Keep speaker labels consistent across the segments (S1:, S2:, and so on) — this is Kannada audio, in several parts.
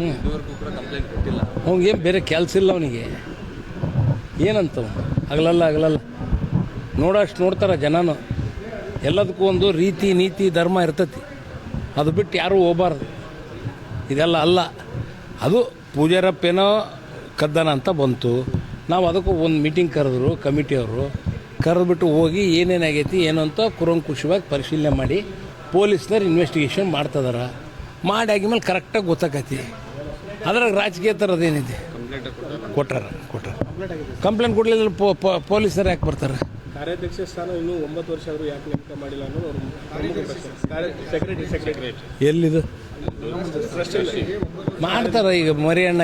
S1: ಇದುವರೆಗೂ ಕೂಡ ಕಂಪ್ಲೇಂಟ್ ಕೊಟ್ಟಿಲ್ಲ.
S2: ಅವ್ನಿಗೇನು ಬೇರೆ ಕೆಲಸ ಇಲ್ಲ ಅವನಿಗೆ. ಏನಂತ ಆಗಲಲ್ಲ ನೋಡೋಷ್ಟು ನೋಡ್ತಾರೆ ಜನನು. ಎಲ್ಲದಕ್ಕೂ ಒಂದು ರೀತಿ ನೀತಿ ಧರ್ಮ ಇರ್ತೈತಿ. ಅದು ಬಿಟ್ಟು ಯಾರೂ ಹೋಗಬಾರ್ದು. ಇದೆಲ್ಲ ಅಲ್ಲ. ಅದು ಪೂಜಾರಪ್ಪೇನೋ ಕದ್ದನ ಅಂತ ಬಂತು. ನಾವು ಅದಕ್ಕೂ ಒಂದು ಮೀಟಿಂಗ್ ಕರೆದ್ರು ಕಮಿಟಿಯವರು. ಕರೆದ್ಬಿಟ್ಟು ಹೋಗಿ ಏನೇನಾಗೈತಿ ಏನು ಅಂತ ಕುರಂಕುಷವಾಗಿ ಪರಿಶೀಲನೆ ಮಾಡಿ ಪೊಲೀಸ್ನವ್ರು ಇನ್ವೆಸ್ಟಿಗೇಷನ್ ಮಾಡ್ತಿದಾರೆ. ಮಾಡಿ ಆಗಿದ್ಮೇಲೆ ಕರೆಕ್ಟಾಗಿ ಗೊತ್ತಾಗೈತಿ. ಅದ್ರಾಗ ರಾಜಕೀಯ ಥರದ್ದೇನಿದೆ. ಕೊಟ್ಟಾರ ಕಂಪ್ಲೇಂಟ್ ಕೊಡಲಿಲ್ಲ ಪೊಲೀಸರು ಯಾಕೆ ಬರ್ತಾರೆ?
S3: ಕಾರ್ಯಾಧ್ಯಕ್ಷ ಸ್ಥಾನ ಇನ್ನೂ 9 ವರ್ಷ ಆದರೂ ಯಾಕೆ ನೇಮಕ ಮಾಡಿಲ್ಲ ಅನ್ನೋದು ಸೆಕ್ರೆಟರಿ
S2: ಎಲ್ಲಿದು ಮಾಡ್ತಾರೆ. ಈಗ ಮರಿಯಣ್ಣ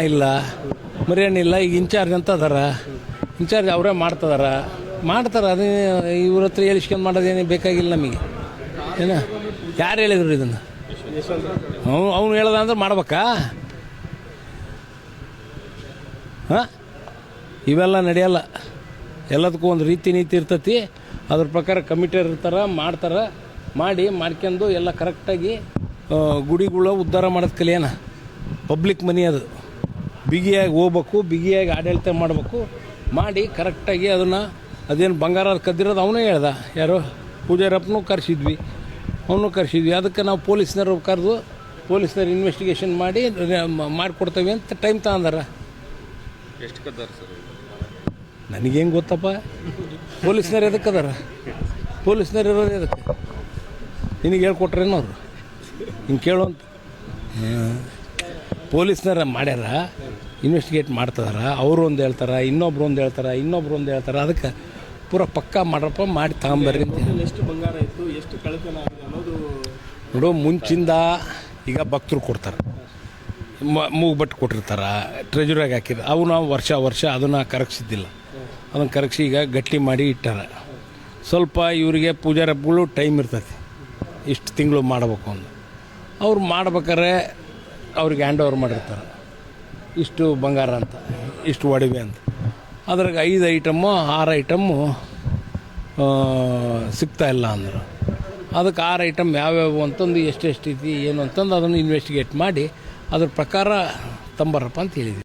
S2: ಇಲ್ಲ ಈಗ ಇನ್ಚಾರ್ಜ್ ಅಂತ ಅದಾರ. ಇನ್ಚಾರ್ಜ್ ಅವರೇ ಮಾಡ್ತಾರೆ. ಅದೇ ಇವ್ರ ಹತ್ರ ಹೇಳಿಸ್ಕೊಂಡು ಮಾಡೋದೇನೇ ಬೇಕಾಗಿಲ್ಲ ನಮಗೆ. ಏನ ಯಾರು ಹೇಳಿದ್ರು ಇದನ್ನು? ಅವನು ಹೇಳ್ದ ಅಂದ್ರೆ ಮಾಡ್ಬೇಕಾ? ಹಾಂ, ಇವೆಲ್ಲ ನಡೆಯಲ್ಲ. ಎಲ್ಲದಕ್ಕೂ ಒಂದು ರೀತಿ ನೀತಿ ಇರ್ತೈತಿ. ಅದ್ರ ಪ್ರಕಾರ ಕಮಿಟಿಯರ್ ಇರ್ತಾರೆ, ಮಾಡ್ಕೊಂಡು ಎಲ್ಲ ಕರೆಕ್ಟಾಗಿ ಗುಡಿಗಳು ಉದ್ಧಾರ ಮಾಡೋದು ಕಲಿಯೋಣ. ಪಬ್ಲಿಕ್ ಮನಿ ಅದು ಬಿಗಿಯಾಗಿ ಹೋಗ್ಬೇಕು, ಬಿಗಿಯಾಗಿ ಆಡಳಿತ ಮಾಡಬೇಕು. ಮಾಡಿ ಕರೆಕ್ಟಾಗಿ ಅದೇನು ಬಂಗಾರ ಕದ್ದಿರೋದು ಅವನೇ ಹೇಳ್ದ. ಯಾರು ಪೂಜಾರಪ್ಪನೂ ಕರೆಸಿದ್ವಿ, ಅದಕ್ಕೆ ನಾವು ಪೊಲೀಸ್ನವ್ರು ಕರೆದು ಪೊಲೀಸ್ನವ್ರು ಇನ್ವೆಸ್ಟಿಗೇಷನ್ ಮಾಡಿಕೊಡ್ತೇವೆ ಅಂತ ಟೈಮ್ ತಗೊಂಡಾರ.
S1: ಎಷ್ಟು ಕದ್ದಾರ ಸರ್?
S2: ನನಗೇನು ಗೊತ್ತಪ್ಪ. ಪೊಲೀಸ್ನವ್ರು ಎದಕ್ಕೆ ಅದಾರ? ಪೊಲೀಸ್ನವ್ರು ಇರೋದು ಎದಕ್ಕೆ? ನಿನಗೆ ಹೇಳ್ಕೊಟ್ರೇನೋ ಅವರು ಹಿಂಗೆ ಕೇಳುವಂತ. ಪೊಲೀಸ್ನವ್ರು ಮಾಡ್ಯಾರ, ಇನ್ವೆಸ್ಟಿಗೇಟ್ ಮಾಡ್ತಿದಾರ. ಅವರು ಒಂದು ಹೇಳ್ತಾರೆ, ಇನ್ನೊಬ್ರು ಒಂದು ಹೇಳ್ತಾರೆ. ಅದಕ್ಕೆ ಪೂರ ಪಕ್ಕ ಮಾಡ್ರಪ್ಪ, ಮಾಡಿ ತಗೊಂಬರ್ರಿ ಅಂತ.
S3: ಎಷ್ಟು ಬಂಗಾರ ಇತ್ತು, ಎಷ್ಟು ಕಳ್ಳತನ ಆಗಿದೆ ಅನ್ನೋದು
S2: ನೋಡು. ಮುಂಚಿಂದ ಈಗ ಭಕ್ತರು ಕೊಡ್ತಾರೆ, ಮೂಗ್ಬಟ್ಟು ಕೊಟ್ಟಿರ್ತಾರೆ, ಟ್ರೆಜರಾಗಿ ಹಾಕಿದ. ಅವನ್ನ ವರ್ಷ ಅದನ್ನು ಕರಗಿಸಿದ್ದಿಲ್ಲ. ಅದನ್ನು ಕರಗಿಸಿ ಈಗ ಗಟ್ಟಿ ಮಾಡಿ ಇಟ್ಟಾರ. ಸ್ವಲ್ಪ ಇವರಿಗೆ ಪೂಜಾರಪ್ಪಗಳು ಟೈಮ್ ಇರ್ತೈತಿ, ಇಷ್ಟು ತಿಂಗಳು ಮಾಡಬೇಕು ಅಂತ. ಅವ್ರು ಮಾಡ್ಬೇಕಾದ್ರೆ ಅವ್ರಿಗೆ ಹ್ಯಾಂಡ್ ಓವರ್ ಮಾಡಿರ್ತಾರೆ. ಇಷ್ಟು ಬಂಗಾರ ಅಂತ, ಇಷ್ಟು ಒಡವೆ ಅಂತ. ಅದ್ರಾಗ 5 ಐಟಮ್ಮು 6 ಐಟಮ್ಮು ಸಿಗ್ತಾಯಿಲ್ಲ ಅಂದರು. ಅದಕ್ಕೆ 6 ಐಟಮ್ ಯಾವ್ಯಾವು ಅಂತಂದು ಎಷ್ಟೆಷ್ಟು ಐತಿ ಏನು ಅಂತಂದು ಅದನ್ನು ಇನ್ವೆಸ್ಟಿಗೇಟ್ ಮಾಡಿ ಅದ್ರ ಪ್ರಕಾರ ತಂಬರಪ್ಪ ಅಂತ ಹೇಳಿದ್ವಿ.